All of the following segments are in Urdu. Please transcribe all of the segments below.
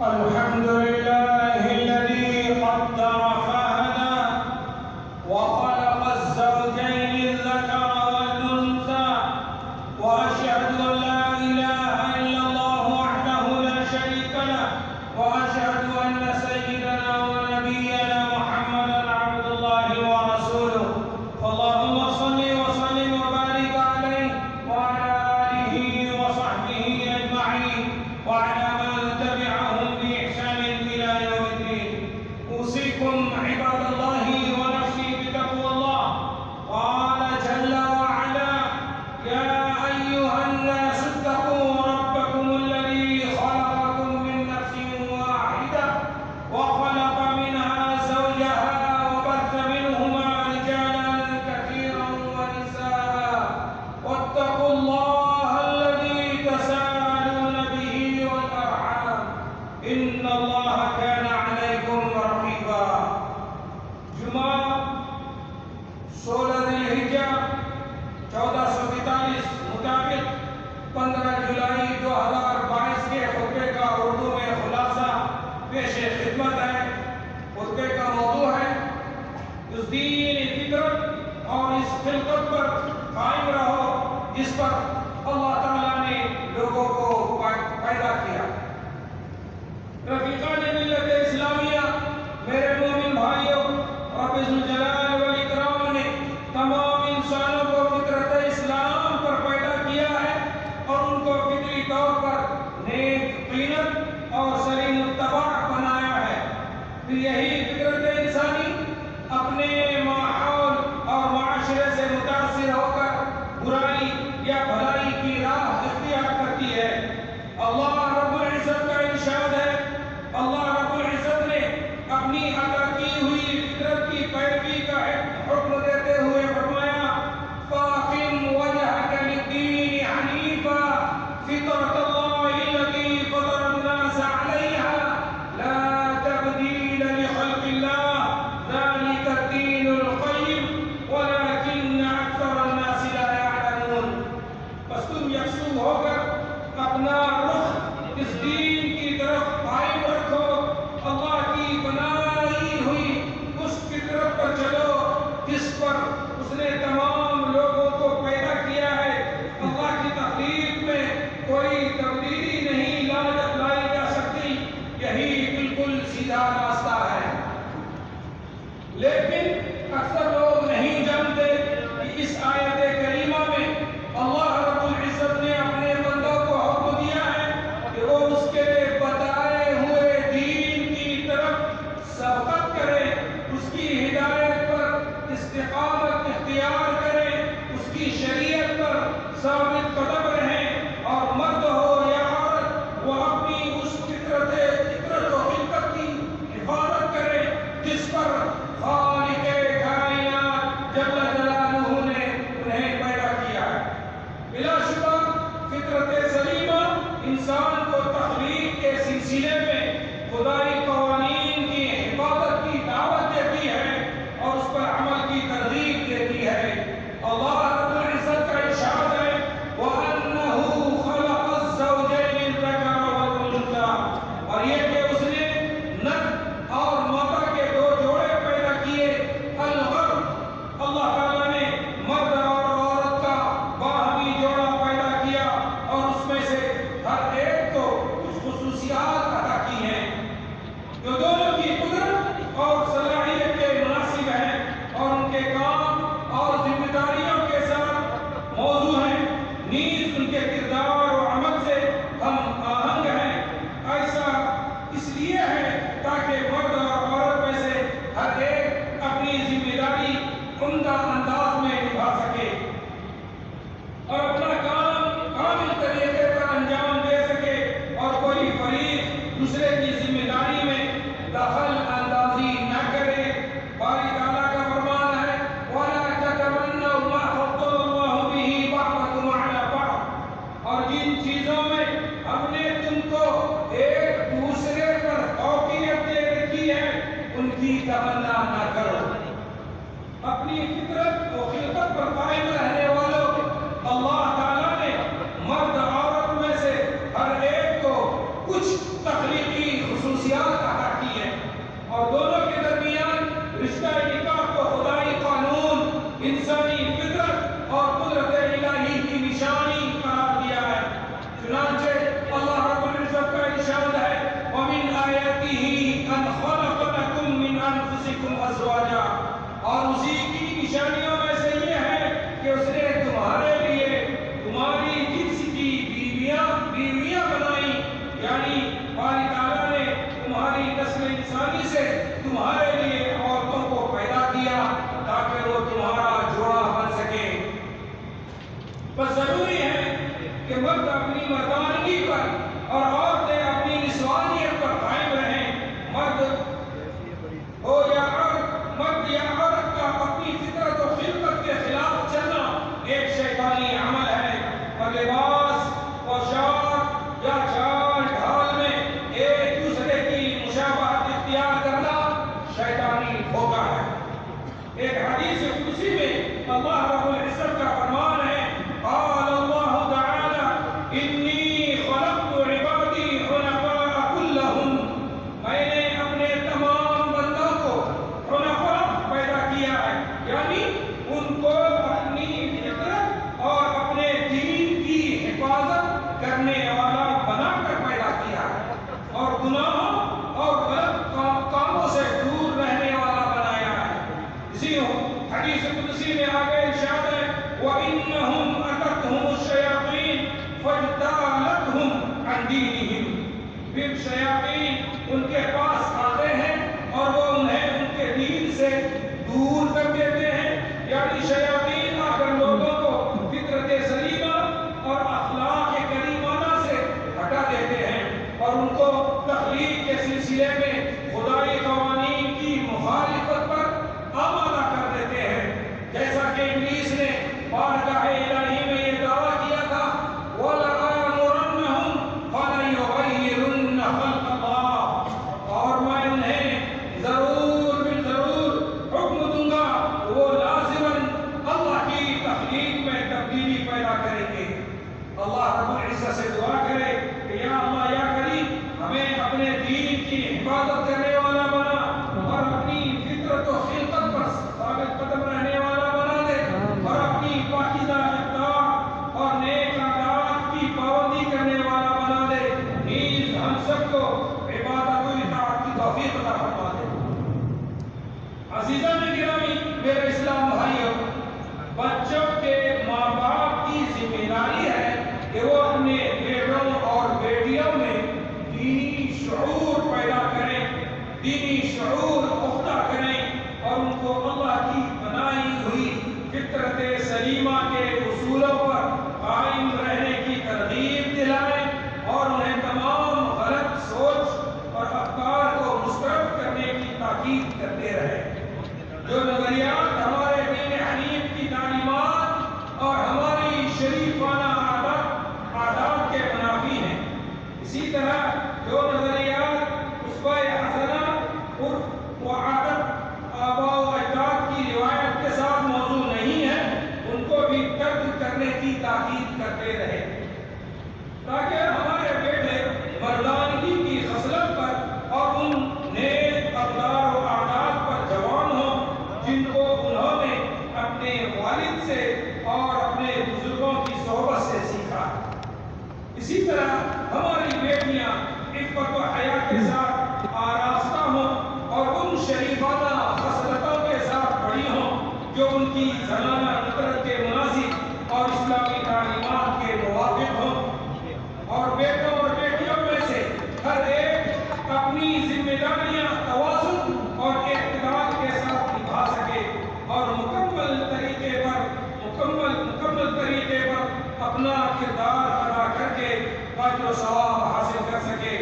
الحمد لله الذي قدر فهدى وخلق الزوجين الذكر والأنثى وأشهد أن لا إله إلا الله وحده لا شريك له وأشهد أن سيدنا ونبينا محمدا عبد الله ورسوله فاللهم صل وسلم وبارك عليه وعلى آله وصحبه أجمعين وعلى من تبعهم بإحسان إلى يوم الدين. أوصيكم عباد الله ونفسي بتقوى الله. قال جل وعلا: يا أيها الناس اتقوا ربكم الذي خلقكم من نفس واحدة وخلق منها زوجها وبث منهما رجالا كثيرا ونساء واتقوا الله الذي تساءلون به والأرحام إن الله كان عليكم رقيبا. جمعہ 16 ذی الحجہ 1442 مطابق 15 جولائی 2022 کے خطبے کا اردو میں خلاصہ پیش خدمت ہے. خطبے کا موضوع ہے: اس دین فطرت اور اس خلقت پر قائم رہو جس پر اللہ تعالیٰ نے لوگوں کو پیدا کیا. رفیقان ملت اسلامیہ، میرے مومن بھائیوں، رب ذوالجلال والاکرام نے تمام انسانوں کو فطرت اسلام پر پیدا کیا ہے اور ان کو فطری طور پر نیک قینت اور سلیم الطبع بنایا ہے. پھر یہی فطرت انسانی اپنے ماحول اور معاشرے سے متاثر ہو کر برائی یا بھلائی کی راہ اختیار کرتی ہے. اللہ رب العزت کا ارشاد ہے، اللہ رب العزت نے اپنی عطا کی ہوئی فطرت کی پیروی کا حکم دیتے ہوئے فرمایا: فَأَقِمْ وَجْهَكَ لِلدِّينِ حَنِيفًا فِطْرَتَ اللَّهِ الَّتِي فَطَرَ النَّاسَ عَلَيْهَا لَا تَبْدِيلَ لِخَلْقِ اللَّهِ ذَلِكَ الدِّينُ الْقَيِّمُ وَلَكِنَّ أَكْثَرَ النَّاسِ لَا يَعْلَمُونَ. بس تم یکسو ہو کر اپنا رخ اس دین کی طرف قائم رکھو، اللہ کی بنائی ہوئی اس فطرت پر چلو جس پر اس نے تمام لوگوں کو پیدا کیا ہے. اللہ کی تخلیق میں کوئی تبدیلی نہیں لائی جا سکتی. یہی بالکل سیدھا راستہ ہے. لیکن اکثر لوگ نہیں جانتے کہ اس آیت کریمہ میں اللہ رب العزت نے اپنے بندوں کو حکم دیا ہے کہ وہ اس کے بتائے ہوئے دین کی طرف سبقت کریں، اس کی ہدایت پر استقامت اختیار کریں، اس کی شریعت پر ثابت قدم رہیں، اور مرد ہو یا عورت وہ اپنی اس فطرت و خلقت کی حفاظت کریں جس پر خالق کائنات جل جلالہ نے انہیں پیدا کیا ہے. بلا شبہ فطرت سلیمہ انسان کو تخلیق کے سلسلے میں خدائی قوانین کی حفاظت کی دعوت دیتی ہے اور اس پر عمل کی ترغیب دیتی ہے. اللہ رب العزت کا ارشاد ہے: وَأَنَّهُ خَلَقَ الزَّوْجَيْنِ الذَّكَرَ وَالْأُنثَىٰ. اور یہ کہ اس نے نر اور مادہ کے دو جوڑے پیدا کیے. الغرب، اللہ تعالیٰ نے مرد اور عورت کا باہمی جوڑا پیدا کیا اور اس میں سے ہر ایک کو کچھ خصوصیات عطا کی ہیں جو دونوں کی قدرت اور صلاحیت کے مناسب ہیں اور ان کے کام اور ذمہ داریوں کے ساتھ موضوع ہیں، نیز ان کے کردار و عمل سے ہم آہنگ ہیں. ایسا اس لیے ہے تاکہ مرد اور عورت میں سے ہر ایک اپنی ذمہ داری عمدہ انداز میں نبھا سکے اور اپنا کام کامل طریقے پر انجام دے سکے اور کوئی فریق دوسرے کی ذمہ داری میں دخل اندازی نہ کرے. باری تعالیٰ کا فرمان ہے: وَلَا تَتَمَنَّوْا مَا فَضَّلَ اللَّهُ بِهِ بَعْضَكُمْ عَلَىٰ بَعْضٍ. اور جن چیزوں میں ہم نے تم کو ایک دوسرے پر فوقیت دے رکھی ہے ان کی تمنا نہ کرو. اپنی فطرت و خلقت پر قائم رہنے والوں، اللہ تعالیٰ نے مرد عورت میں سے ہر ایک کو کچھ تخلیقی نشانیوں میں سے یہ ہے کہ اس نے تمہارے لیے تمہاری جنس کی بیویاں بنائی، یعنی باری تعالیٰ نے تمہاری نسل انسانی سے تمہارے لیے عورتوں کو پیدا کیا تاکہ وہ تمہارا جوڑا بن سکے۔ بس ضروری ہے کہ مرد اپنی مردانگی پر اور عورتیں اپنی نسوانیت پر قائم رہیں۔ مرد یا عورت کا اپنی فطرت و خلقت کے خلاف چلنا ایک شیطانی عمل ہے، اور لباس، پوشاک یا چال ڈھال میں ایک دوسرے کی مشابہت اختیار کرنا شیطانی دھوکہ ہے۔ ایک حدیث قدسی میں اللہ رب العزت کا فرمان ہے، قال اللہ تعالی انی خلقت عبادی حنفاء کلہم، میں نے اپنے تمام بندوں کو حنفاء پیدا کیا ہے، یعنی ان کو اپنی فطرت اور اپنے دین کی حفاظت کرنے والا بنا کر پیدا کیا ہے، اور گناہوں اور غلط کاموں سے دور رہنے والا بنایا ہے۔ اسی حدیث قدسی میں آگے ارشاد ہے، وَإِنَّهُمْ أَتَتْهُمُ الشَّيَاطِينُ فَاجْتَالَتْهُمْ عَنْ دِينِهِمْ، پھر شیاطین ان کے پاس آتے ہیں اور وہ انہیں ان کے دین سے دور کر دیتے ہیں، یعنی شیاطین آ کر لوگوں کو فطرت سلیمہ اور اخلاق کریمانہ سے ہٹا دیتے ہیں اور ان کو تخلیق کے سلسلے میں خدائی قوانین کی مخالفت پر آمادہ کر دیتے ہیں، جیسا کہ ابلیس نے بارگاہ الہی میں یہ دعویٰ کیا تھا، وَلَآمُرَنَّهُمْ فَلَيُغَيِّرُنَّ خَلْقَ اللَّهِ، اور میں انہیں ضرور بالضرور حکم دوں گا وہ لازماً اللہ کی تخلیق میں تبدیلی پیدا کریں گے۔ اللہ رب العزت سے دعا کرے کہ یا اللہ یا کریم ہمیں اپنے دین کی حفاظت کرنے والا بنا اور اپنی فطرت و خلقت پر ثابت قدم رہنے والا بنا دے، اور اپنی پاکیزہ اطاعت اور نیک عادات کی پابندی کرنے والا بنا دے، نیز ہم سب کو عبادت و اطاعت کی توفیق عطا فرما دے۔ عزیزان گرامی، میرے اسلام بھائیوں، بچوں کے ماں باپ کی ذمہ داری ہے کہ وہ اپنے بیٹوں اور بیٹیوں میں دینی شعور پیدا کریں، دینی شعور پختہ کریں، اور ان کو اللہ کی بنائی ہوئی فطرت سلیمہ کے اصولوں پر قائم رہنے کی ترغیب دلائیں، اور انہیں تمام غلط سوچ اور افکار کو مسترد کرنے کی تاکید کرتے رہیں۔ جو نظریات ہمارے دین حنیف کی تعلیمات اور ہماری شریفانہ عادات کے منافی ہیں، اسی طرح جو نظریات اسوہ حسنہ عرف و عادت آباء و اجداد کی روایت کے ساتھ موضوع نہیں ہے، ان کو بھی ترک کرنے کی تاکید کرتے رہے، تاکہ ہمارے بیٹے مردانگی کی خصلت پر اور ان نیک اقدار و عادات پر جوان ہوں جن کو انہوں نے اپنے والد سے اور اپنے بزرگوں کی صحبت سے سیکھا۔ اسی طرح ہماری بیٹیاں عفت و حیا کے ساتھ آراستہ ہوں اور ان شریفانہ خصلتوں کے ساتھ بڑی ہوں جو ان کی زنانہ فطرت کے مناسب اور اسلامی تعلیمات کے موافق ہوں، اور بیٹوں اور بیٹیوں میں سے ہر ایک اپنی ذمہ داریاں توازن اور اعتدال کے ساتھ نبھا سکے اور مکمل طریقے پر اپنا کردار ادا کر کے اجر و ثواب حاصل کر سکے۔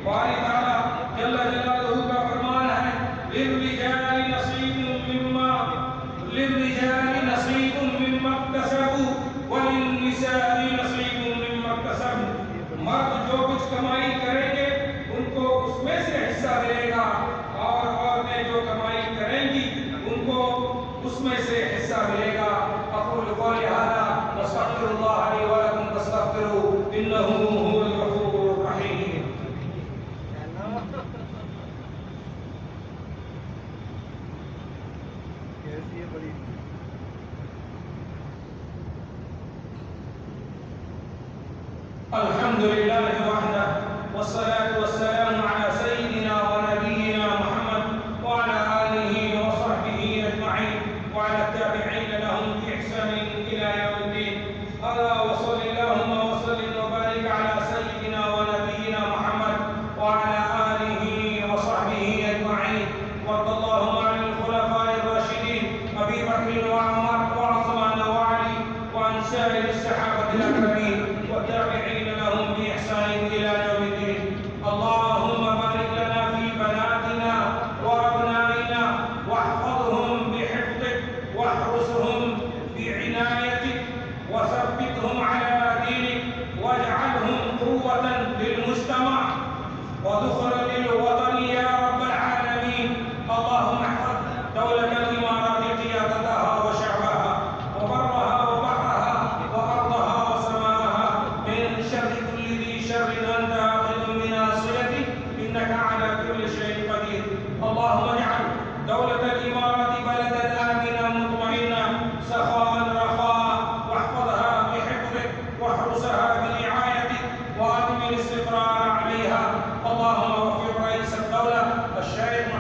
باری تعالیٰ جل جلالہ کا فرمان ہے، للرجال نصیب مما اکتسبوا وللنساء نصیب مما اکتسبن، مرد جو کچھ کمائی کریں گے ان کو اس میں سے حصہ ملے گا، اور عورتیں جو کمائی کریں گی ان کو اس میں سے حصہ ملے گا۔ اقول قولی ھذا واستغفر اللہ لی ولکم فاستغفروہ انہ ھو الغفور الرحیم۔ الحمد للہ وحدہ والصلاة والسلام علی سیدنا ونبینا محمد وعلى آلہ وصحبہ اجمعین وعلى التابعین اللهم اغفر رئيس الدولة الشيخ